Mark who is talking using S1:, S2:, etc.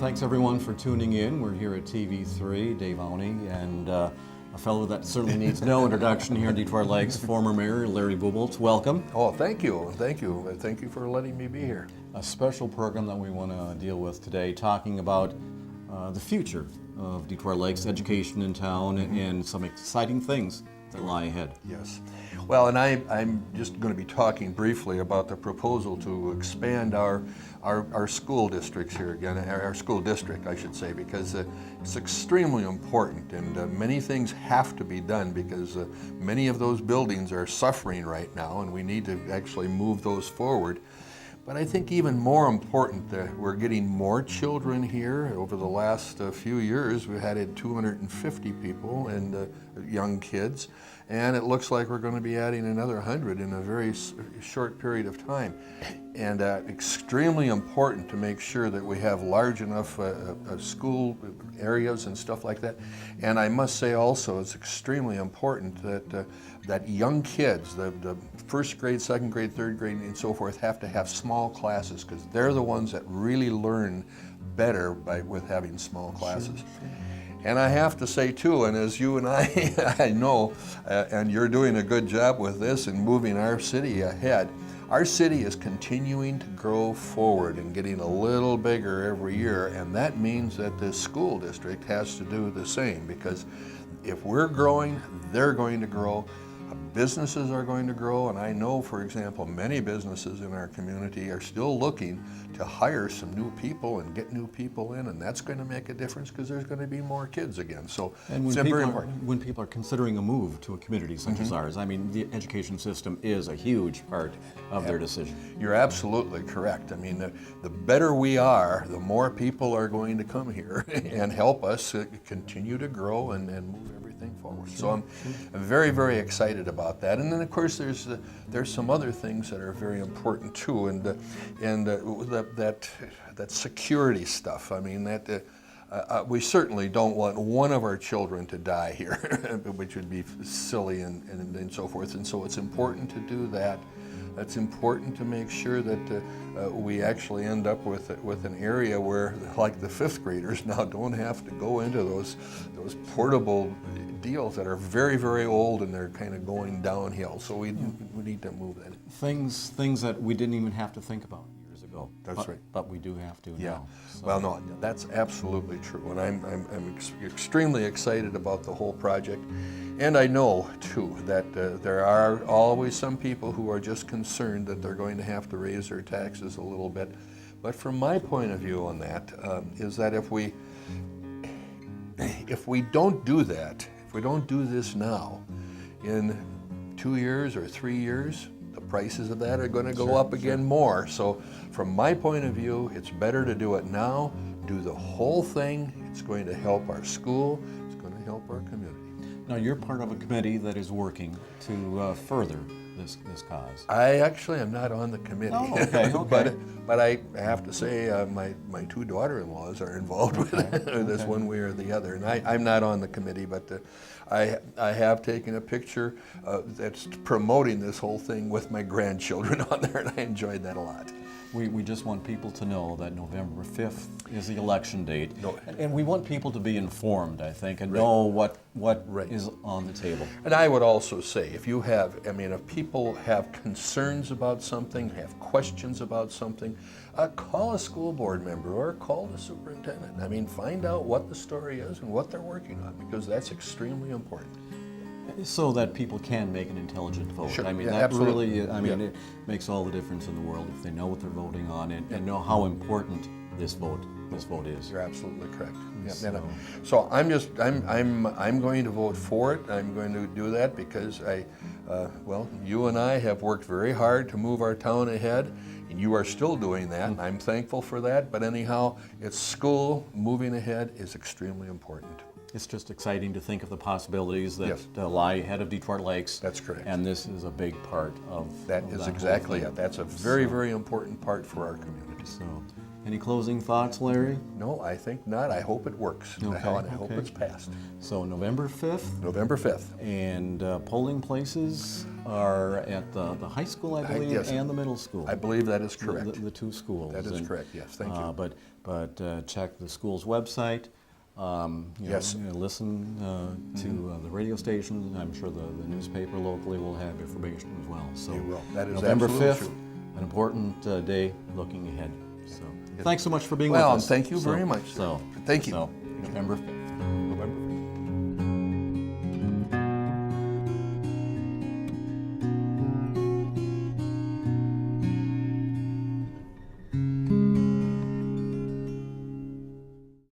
S1: thanks everyone for tuning in. We're here at TV3, Dave Auney, and a fellow that certainly needs no introduction here in Detroit Lakes, former Mayor Larry Bubolz. Welcome.
S2: Oh, thank you. Thank you. Thank you for letting me be here.
S1: A special program that we want to deal with today, talking about the future of Detroit Lakes, education in town, and some exciting things that lie ahead.
S2: Yes. Well, and I'm just going to be talking briefly about the proposal to expand our school districts here again, our school district, I should say, because it's extremely important, and many things have to be done because many of those buildings are suffering right now, and we need to actually move those forward. But I think even more important, we're getting more children here. Over the last few years, we've added 250 people and young kids, and it looks like we're going to be adding another 100 in a very short period of time. And extremely important to make sure that we have large enough school areas and stuff like that. And I must say also, it's extremely important that young kids, the first grade, second grade, third grade, and so forth, have to have small classes, because they're the ones that really learn better with having small classes. And I have to say too, and as you and I know, and you're doing a good job with this and moving our city ahead, our city is continuing to grow forward and getting a little bigger every year, and that means that the school district has to do the same, because if we're growing, they're going to grow. Businesses are going to grow, and I know, for example, many businesses in our community are still looking to hire some new people and get new people in, and that's going to make a difference because there's going to be more kids again. So
S1: and
S2: it's very important.
S1: When people are considering a move to a community such as ours, I mean, the education system is a huge part of their decision.
S2: You're absolutely correct. I mean, the better we are, the more people are going to come here and help us continue to grow and move everything forward. So I'm very, very excited about that. And then, of course, there's some other things that are very important too, and that security stuff. I mean, we certainly don't want one of our children to die here, which would be silly and so forth. And so it's important to do that. It's important to make sure that we actually end up with an area where, like, the fifth graders now don't have to go into those portable deals that are very, very old, and they're kind of going downhill. So we need to move that.
S1: Things that we didn't even have to think about years ago.
S2: That's right.
S1: But we do have to now. So.
S2: Well, no, that's absolutely true, and I'm extremely excited about the whole project. And I know, too, that there are always some people who are just concerned that they're going to have to raise their taxes a little bit. But from my point of view on that, is that if we don't do that, if we don't do this now, in 2 years or 3 years, the prices of that are going to go up again more. So from my point of view, it's better to do it now, do the whole thing. It's going to help our school, it's going to help our community.
S1: Now, you're part of a committee that is working to further this cause.
S2: I actually am not on the committee.
S1: Oh, okay, okay.
S2: but I have to say my two daughter-in-laws are involved with this one way or the other. And I'm not on the committee, but I have taken a picture that's promoting this whole thing with my grandchildren on there, and I enjoyed that a lot.
S1: We just want people to know that November 5th is the election date, and we want people to be informed, I think, and know what is on the table.
S2: And I would also say, if people have concerns about something, have questions about something, call a school board member or call the superintendent. I mean, find out what the story is and what they're working on, because that's extremely important.
S1: So that people can make an intelligent vote.
S2: Sure.
S1: I mean,
S2: Yeah,
S1: that
S2: absolutely.
S1: really, it makes all the difference in the world if they know what they're voting on and know how important this vote is.
S2: You're absolutely correct. Yeah.
S1: So
S2: I'm going to vote for it. I'm going to do that because you and I have worked very hard to move our town ahead, and you are still doing that. And I'm thankful for that. But anyhow, it's school moving ahead is extremely important.
S1: It's just exciting to think of the possibilities that lie ahead of Detroit Lakes.
S2: That's correct.
S1: And this is a big part of
S2: that. Is exactly it. That's a very, very important part for our community.
S1: So, Any closing thoughts, Larry?
S2: No, I think not. I hope it works.
S1: Okay,
S2: I hope
S1: okay.
S2: it's passed.
S1: So November 5th,
S2: November 5th.
S1: and polling places are at the high school, I believe,
S2: yes.
S1: and the middle school.
S2: I believe that is correct.
S1: The two schools.
S2: That is correct, yes. Thank you.
S1: But check the school's website.
S2: Yes.
S1: Listen to the radio stations. I'm sure the newspaper locally will have information as well. So
S2: They will. That is
S1: November
S2: absolutely
S1: 5th,
S2: true.
S1: an important day looking ahead. So thanks so much for being
S2: Well,
S1: with us.
S2: thank you very much, sir.
S1: So
S2: Thank you.
S1: So November 5th.